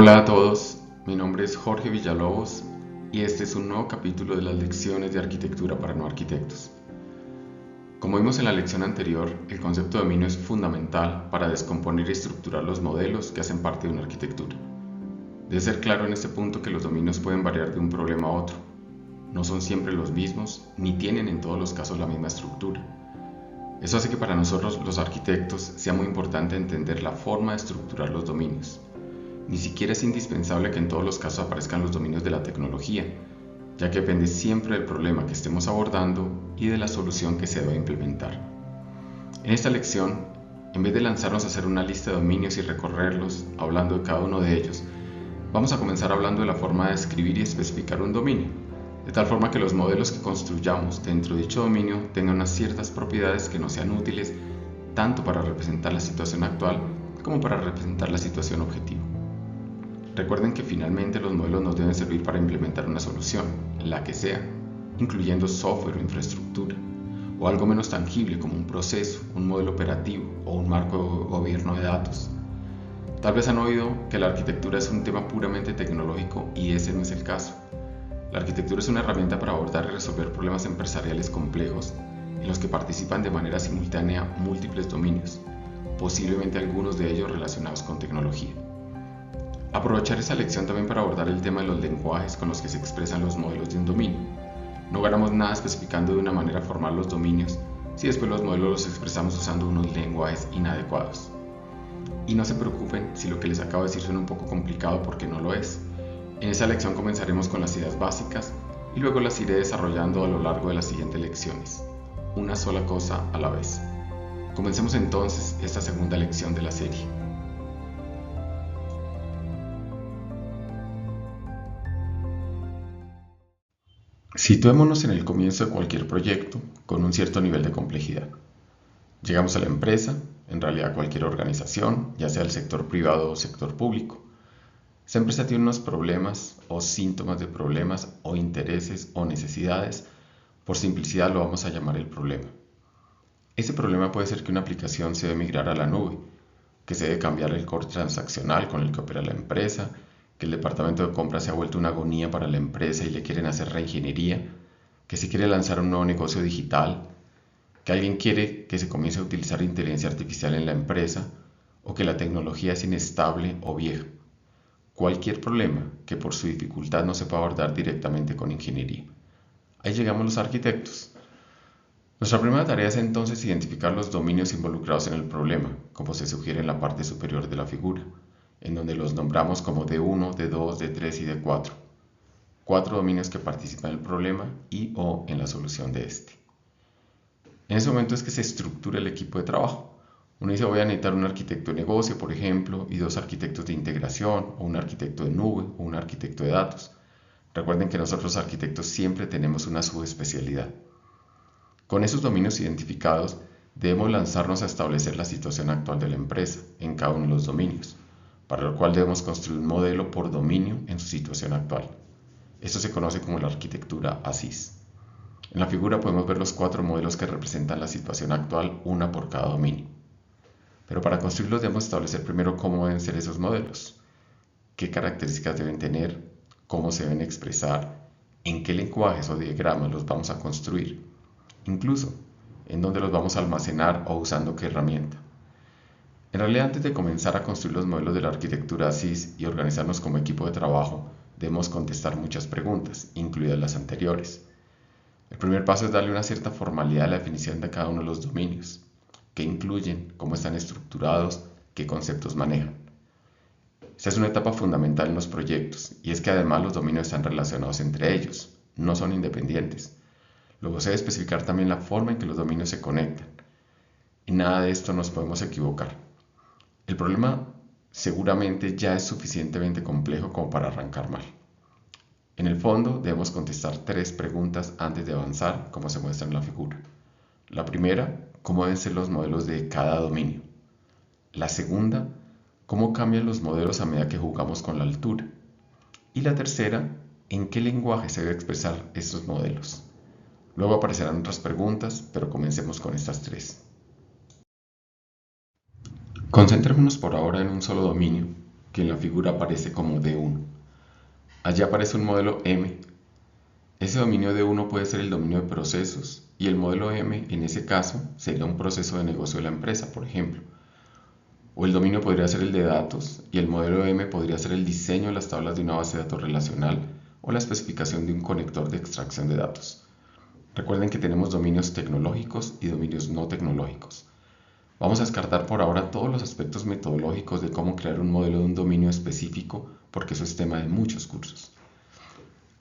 Hola a todos, mi nombre es Jorge Villalobos y este es un nuevo capítulo de las lecciones de arquitectura para no arquitectos. Como vimos en la lección anterior, el concepto de dominio es fundamental para descomponer y estructurar los modelos que hacen parte de una arquitectura. Debe ser claro en este punto que los dominios pueden variar de un problema a otro. No son siempre los mismos, ni tienen en todos los casos la misma estructura. Eso hace que para nosotros los arquitectos sea muy importante entender la forma de estructurar los dominios. Ni siquiera es indispensable que en todos los casos aparezcan los dominios de la tecnología, ya que depende siempre del problema que estemos abordando y de la solución que se deba implementar. En esta lección, en vez de lanzarnos a hacer una lista de dominios y recorrerlos hablando de cada uno de ellos, vamos a comenzar hablando de la forma de describir y especificar un dominio, de tal forma que los modelos que construyamos dentro de dicho dominio tengan unas ciertas propiedades que nos sean útiles tanto para representar la situación actual como para representar la situación objetiva. Recuerden que finalmente los modelos nos deben servir para implementar una solución, la que sea, incluyendo software o infraestructura, o algo menos tangible como un proceso, un modelo operativo o un marco de gobierno de datos. Tal vez han oído que la arquitectura es un tema puramente tecnológico y ese no es el caso. La arquitectura es una herramienta para abordar y resolver problemas empresariales complejos en los que participan de manera simultánea múltiples dominios, posiblemente algunos de ellos relacionados con tecnología. Aprovechar esta lección también para abordar el tema de los lenguajes con los que se expresan los modelos de un dominio. No ganamos nada especificando de una manera formal los dominios si después los modelos los expresamos usando unos lenguajes inadecuados. Y no se preocupen si lo que les acabo de decir suena un poco complicado porque no lo es. En esta lección comenzaremos con las ideas básicas y luego las iré desarrollando a lo largo de las siguientes lecciones, una sola cosa a la vez. Comencemos entonces esta segunda lección de la serie. Situémonos en el comienzo de cualquier proyecto con un cierto nivel de complejidad. Llegamos a la empresa, en realidad cualquier organización, ya sea el sector privado o sector público. Esa empresa tiene unos problemas o síntomas de problemas o intereses o necesidades. Por simplicidad lo vamos a llamar el problema. Ese problema puede ser que una aplicación se debe migrar a la nube, que se debe cambiar el core transaccional con el que opera la empresa, que el departamento de compras se ha vuelto una agonía para la empresa y le quieren hacer reingeniería, que se quiere lanzar un nuevo negocio digital, que alguien quiere que se comience a utilizar inteligencia artificial en la empresa o que la tecnología es inestable o vieja. Cualquier problema que por su dificultad no se pueda abordar directamente con ingeniería. Ahí llegamos los arquitectos. Nuestra primera tarea es entonces identificar los dominios involucrados en el problema, como se sugiere en la parte superior de la figura, en donde los nombramos como D1, D2, D3 y D4. 4 dominios que participan en el problema y o en la solución de este. En ese momento es que se estructura el equipo de trabajo. Uno dice, voy a necesitar un arquitecto de negocio, por ejemplo, y 2 arquitectos de integración, o un arquitecto de nube, o un arquitecto de datos. Recuerden que nosotros arquitectos siempre tenemos una subespecialidad. Con esos dominios identificados, debemos lanzarnos a establecer la situación actual de la empresa en cada uno de los dominios, para lo cual debemos construir un modelo por dominio en su situación actual. Esto se conoce como la arquitectura ASIS. En la figura podemos ver los 4 modelos que representan la situación actual, una por cada dominio. Pero para construirlos debemos establecer primero cómo deben ser esos modelos, qué características deben tener, cómo se deben expresar, en qué lenguajes o diagramas los vamos a construir, incluso en dónde los vamos a almacenar o usando qué herramienta. En realidad, antes de comenzar a construir los modelos de la arquitectura ASIS y organizarnos como equipo de trabajo, debemos contestar muchas preguntas, incluidas las anteriores. El primer paso es darle una cierta formalidad a la definición de cada uno de los dominios, qué incluyen, cómo están estructurados, qué conceptos manejan. Esta es una etapa fundamental en los proyectos, y es que además los dominios están relacionados entre ellos, no son independientes. Luego se debe especificar también la forma en que los dominios se conectan. Y nada de esto nos podemos equivocar. El problema seguramente ya es suficientemente complejo como para arrancar mal. En el fondo debemos contestar 3 preguntas antes de avanzar, como se muestra en la figura. La primera, ¿cómo deben ser los modelos de cada dominio? La segunda, ¿cómo cambian los modelos a medida que jugamos con la altura? Y la tercera, ¿en qué lenguaje se debe expresar estos modelos? Luego aparecerán otras preguntas, pero comencemos con estas 3. Concentrémonos por ahora en un solo dominio, que en la figura aparece como D1. Allí aparece un modelo M. Ese dominio D1 puede ser el dominio de procesos y el modelo M en ese caso sería un proceso de negocio de la empresa, por ejemplo. O el dominio podría ser el de datos y el modelo M podría ser el diseño de las tablas de una base de datos relacional o la especificación de un conector de extracción de datos. Recuerden que tenemos dominios tecnológicos y dominios no tecnológicos. Vamos a descartar por ahora todos los aspectos metodológicos de cómo crear un modelo de un dominio específico porque eso es tema de muchos cursos.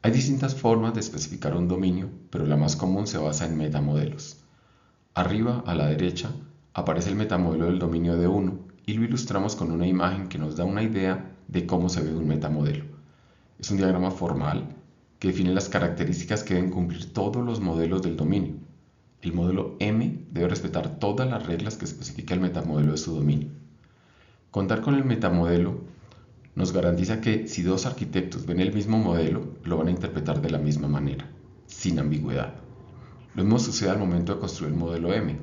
Hay distintas formas de especificar un dominio, pero la más común se basa en metamodelos. Arriba, a la derecha, aparece el metamodelo del dominio D1 y lo ilustramos con una imagen que nos da una idea de cómo se ve un metamodelo. Es un diagrama formal que define las características que deben cumplir todos los modelos del dominio. El modelo M debe respetar todas las reglas que especifica el metamodelo de su dominio. Contar con el metamodelo nos garantiza que si dos arquitectos ven el mismo modelo, lo van a interpretar de la misma manera, sin ambigüedad. Lo mismo sucede al momento de construir el modelo M.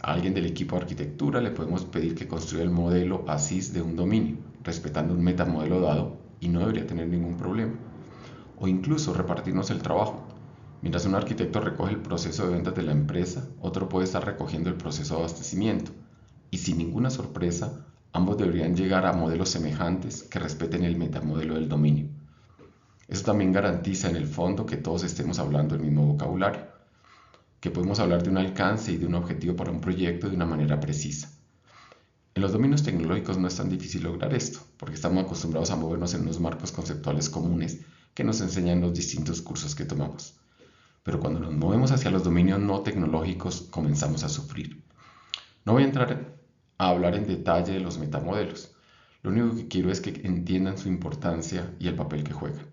A alguien del equipo de arquitectura le podemos pedir que construya el modelo ASIS de un dominio, respetando un metamodelo dado, y no debería tener ningún problema. O incluso repartirnos el trabajo. Mientras un arquitecto recoge el proceso de ventas de la empresa, otro puede estar recogiendo el proceso de abastecimiento. Y sin ninguna sorpresa, ambos deberían llegar a modelos semejantes que respeten el metamodelo del dominio. Eso también garantiza en el fondo que todos estemos hablando el mismo vocabulario, que podemos hablar de un alcance y de un objetivo para un proyecto de una manera precisa. En los dominios tecnológicos no es tan difícil lograr esto, porque estamos acostumbrados a movernos en unos marcos conceptuales comunes que nos enseñan los distintos cursos que tomamos. Pero cuando nos movemos hacia los dominios no tecnológicos comenzamos a sufrir. No voy a entrar a hablar en detalle de los metamodelos. Lo único que quiero es que entiendan su importancia y el papel que juegan.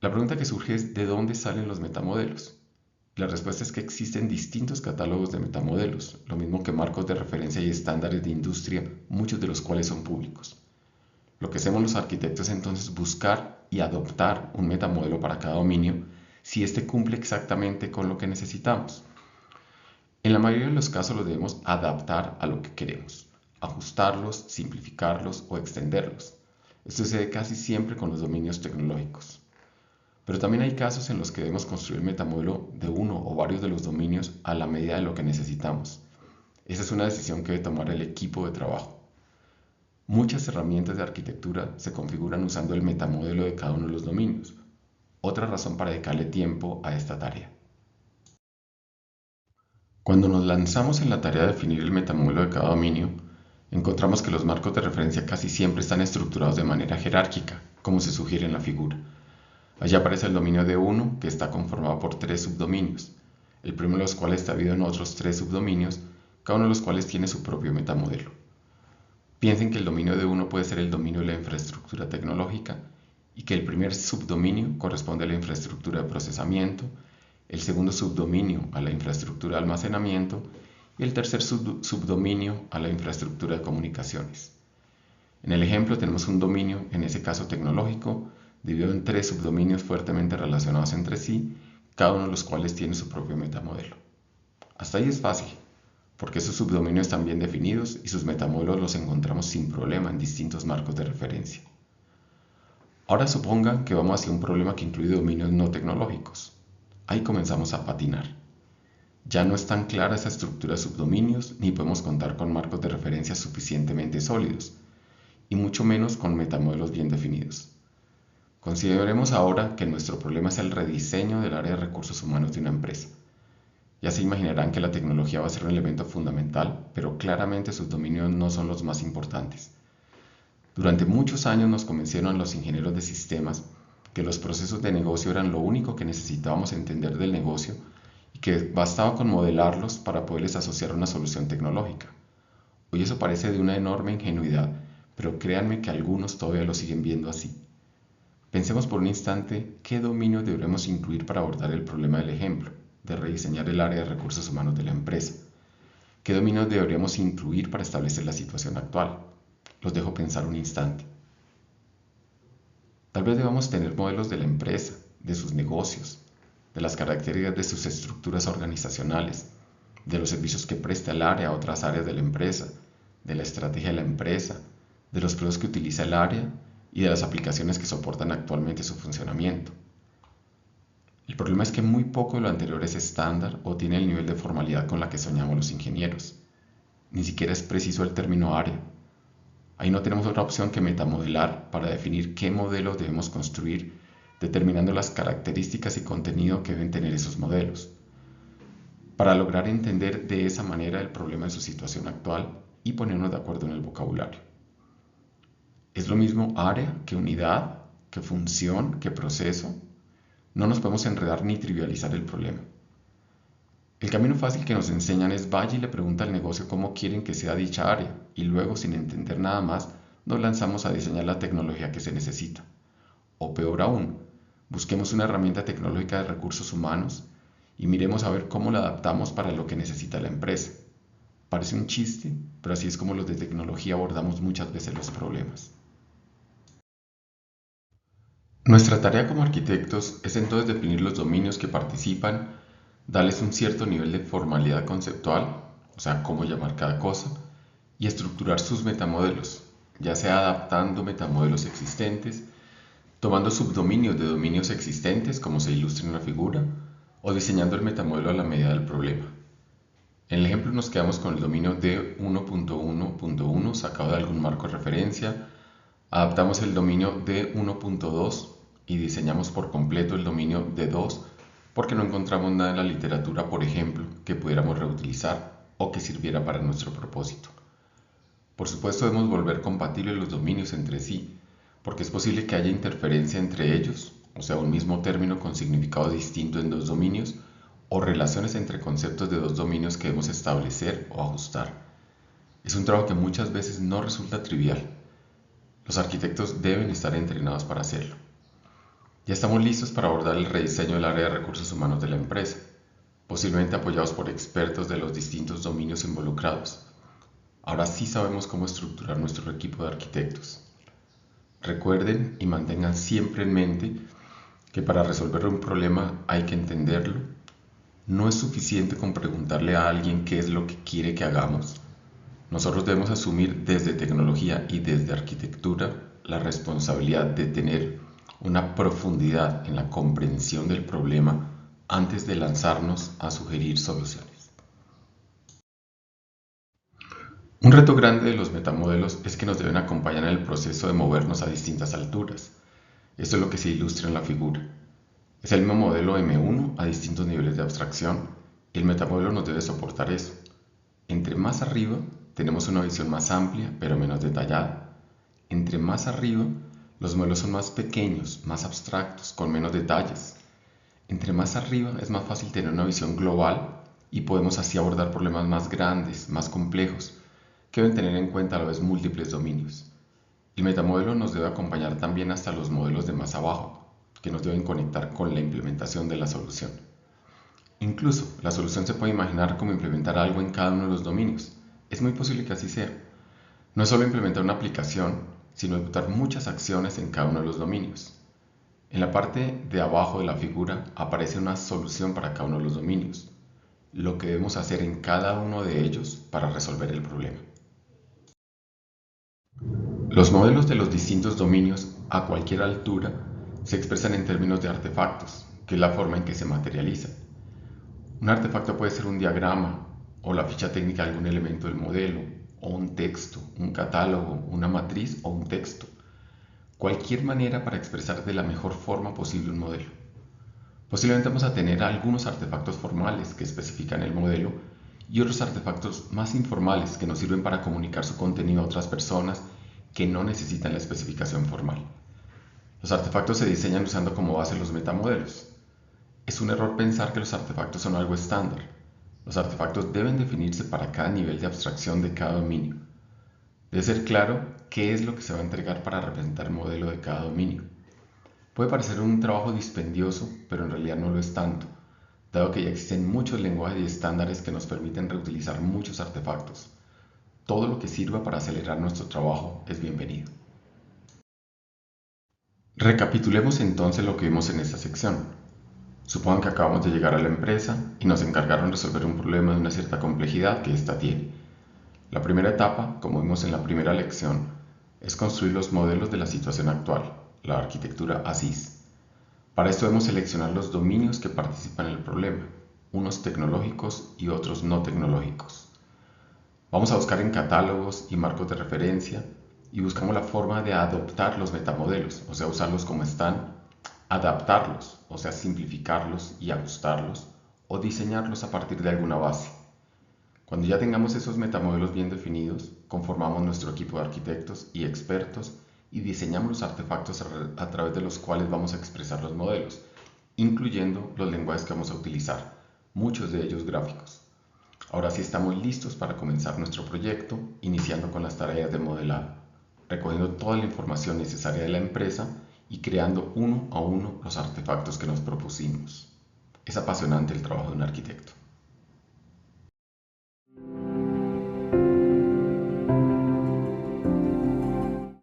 La pregunta que surge es ¿de dónde salen los metamodelos? La respuesta es que existen distintos catálogos de metamodelos, lo mismo que marcos de referencia y estándares de industria, muchos de los cuales son públicos. Lo que hacemos los arquitectos es entonces buscar y adoptar un metamodelo para cada dominio si éste cumple exactamente con lo que necesitamos. En la mayoría de los casos los debemos adaptar a lo que queremos, ajustarlos, simplificarlos o extenderlos. Esto sucede casi siempre con los dominios tecnológicos. Pero también hay casos en los que debemos construir el metamodelo de uno o varios de los dominios a la medida de lo que necesitamos. Esa es una decisión que debe tomar el equipo de trabajo. Muchas herramientas de arquitectura se configuran usando el metamodelo de cada uno de los dominios. Otra razón para dedicarle tiempo a esta tarea. Cuando nos lanzamos en la tarea de definir el metamodelo de cada dominio, encontramos que los marcos de referencia casi siempre están estructurados de manera jerárquica, como se sugiere en la figura. Allí aparece el dominio D1, que está conformado por 3 subdominios, el primero de los cuales está dividido en otros 3 subdominios, cada uno de los cuales tiene su propio metamodelo. Piensen que el dominio D1 puede ser el dominio de la infraestructura tecnológica y que el primer subdominio corresponde a la infraestructura de procesamiento, el segundo subdominio a la infraestructura de almacenamiento y el tercer subdominio a la infraestructura de comunicaciones. En el ejemplo tenemos un dominio, en ese caso tecnológico, dividido en 3 subdominios fuertemente relacionados entre sí, cada uno de los cuales tiene su propio metamodelo. Hasta ahí es fácil, porque esos subdominios están bien definidos y sus metamodelos los encontramos sin problema en distintos marcos de referencia. Ahora supongan que vamos hacia un problema que incluye dominios no tecnológicos. Ahí comenzamos a patinar. Ya no es tan clara esa estructura de subdominios ni podemos contar con marcos de referencia suficientemente sólidos, y mucho menos con metamodelos bien definidos. Consideremos ahora que nuestro problema es el rediseño del área de recursos humanos de una empresa. Ya se imaginarán que la tecnología va a ser un elemento fundamental, pero claramente sus dominios no son los más importantes. Durante muchos años nos convencieron los ingenieros de sistemas que los procesos de negocio eran lo único que necesitábamos entender del negocio y que bastaba con modelarlos para poderles asociar una solución tecnológica. Hoy eso parece de una enorme ingenuidad, pero créanme que algunos todavía lo siguen viendo así. Pensemos por un instante qué dominios deberemos incluir para abordar el problema del ejemplo, de rediseñar el área de recursos humanos de la empresa. ¿Qué dominios deberíamos incluir para establecer la situación actual? Los dejo pensar un instante. Tal vez debamos tener modelos de la empresa, de sus negocios, de las características de sus estructuras organizacionales, de los servicios que presta el área a otras áreas de la empresa, de la estrategia de la empresa, de los productos que utiliza el área y de las aplicaciones que soportan actualmente su funcionamiento. El problema es que muy poco de lo anterior es estándar o tiene el nivel de formalidad con la que soñamos los ingenieros. Ni siquiera es preciso el término área. Ahí no tenemos otra opción que metamodelar para definir qué modelos debemos construir, determinando las características y contenido que deben tener esos modelos, para lograr entender de esa manera el problema de su situación actual y ponernos de acuerdo en el vocabulario. Es lo mismo área que unidad, que función, que proceso. No nos podemos enredar ni trivializar el problema. El camino fácil que nos enseñan es vaya y le pregunta al negocio cómo quieren que sea dicha área y luego, sin entender nada más, nos lanzamos a diseñar la tecnología que se necesita. O peor aún, busquemos una herramienta tecnológica de recursos humanos y miremos a ver cómo la adaptamos para lo que necesita la empresa. Parece un chiste, pero así es como los de tecnología abordamos muchas veces los problemas. Nuestra tarea como arquitectos es entonces definir los dominios que participan, darles un cierto nivel de formalidad conceptual, o sea, cómo llamar cada cosa, y estructurar sus metamodelos, ya sea adaptando metamodelos existentes, tomando subdominios de dominios existentes, como se ilustra en la figura, o diseñando el metamodelo a la medida del problema. En el ejemplo nos quedamos con el dominio D1.1.1 sacado de algún marco de referencia, adaptamos el dominio D1.2 y diseñamos por completo el dominio D2 porque no encontramos nada en la literatura, por ejemplo, que pudiéramos reutilizar o que sirviera para nuestro propósito. Por supuesto, debemos volver compatibles los dominios entre sí, porque es posible que haya interferencia entre ellos, o sea, un mismo término con significado distinto en dos dominios, o relaciones entre conceptos de dos dominios que debemos establecer o ajustar. Es un trabajo que muchas veces no resulta trivial. Los arquitectos deben estar entrenados para hacerlo. Ya estamos listos para abordar el rediseño del área de recursos humanos de la empresa, posiblemente apoyados por expertos de los distintos dominios involucrados. Ahora sí sabemos cómo estructurar nuestro equipo de arquitectos. Recuerden y mantengan siempre en mente que para resolver un problema hay que entenderlo. No es suficiente con preguntarle a alguien qué es lo que quiere que hagamos. Nosotros debemos asumir desde tecnología y desde arquitectura la responsabilidad de tener una profundidad en la comprensión del problema antes de lanzarnos a sugerir soluciones. Un reto grande de los metamodelos es que nos deben acompañar en el proceso de movernos a distintas alturas. Esto es lo que se ilustra en la figura. Es el mismo modelo M1 a distintos niveles de abstracción y el metamodelo nos debe soportar eso. Entre más arriba tenemos una visión más amplia pero menos detallada. Entre más arriba los modelos son más pequeños, más abstractos, con menos detalles. Entre más arriba es más fácil tener una visión global y podemos así abordar problemas más grandes, más complejos, que deben tener en cuenta a la vez múltiples dominios. El metamodelo nos debe acompañar también hasta los modelos de más abajo, que nos deben conectar con la implementación de la solución. Incluso, la solución se puede imaginar como implementar algo en cada uno de los dominios. Es muy posible que así sea. No es solo implementar una aplicación, sino ejecutar muchas acciones en cada uno de los dominios. En la parte de abajo de la figura aparece una solución para cada uno de los dominios, lo que debemos hacer en cada uno de ellos para resolver el problema. Los modelos de los distintos dominios a cualquier altura se expresan en términos de artefactos, que es la forma en que se materializan. Un artefacto puede ser un diagrama o la ficha técnica de algún elemento del modelo, o un texto, un catálogo, una matriz o un texto. Cualquier manera para expresar de la mejor forma posible un modelo. Posiblemente vamos a tener algunos artefactos formales que especifican el modelo y otros artefactos más informales que nos sirven para comunicar su contenido a otras personas que no necesitan la especificación formal. Los artefactos se diseñan usando como base los metamodelos. Es un error pensar que los artefactos son algo estándar. Los artefactos deben definirse para cada nivel de abstracción de cada dominio. Debe ser claro qué es lo que se va a entregar para representar el modelo de cada dominio. Puede parecer un trabajo dispendioso, pero en realidad no lo es tanto, dado que ya existen muchos lenguajes y estándares que nos permiten reutilizar muchos artefactos. Todo lo que sirva para acelerar nuestro trabajo es bienvenido. Recapitulemos entonces lo que vimos en esta sección. Supongan que acabamos de llegar a la empresa y nos encargaron de resolver un problema de una cierta complejidad que ésta tiene. La primera etapa, como vimos en la primera lección, es construir los modelos de la situación actual, la arquitectura ASIS. Para esto debemos seleccionar los dominios que participan en el problema, unos tecnológicos y otros no tecnológicos. Vamos a buscar en catálogos y marcos de referencia y buscamos la forma de adoptar los metamodelos, o sea, usarlos como están, adaptarlos, o sea, simplificarlos y ajustarlos, o diseñarlos a partir de alguna base. Cuando ya tengamos esos metamodelos bien definidos, conformamos nuestro equipo de arquitectos y expertos y diseñamos los artefactos a través de los cuales vamos a expresar los modelos, incluyendo los lenguajes que vamos a utilizar, muchos de ellos gráficos. Ahora sí estamos listos para comenzar nuestro proyecto, iniciando con las tareas de modelado, recogiendo toda la información necesaria de la empresa y creando uno a uno los artefactos que nos propusimos. Es apasionante el trabajo de un arquitecto.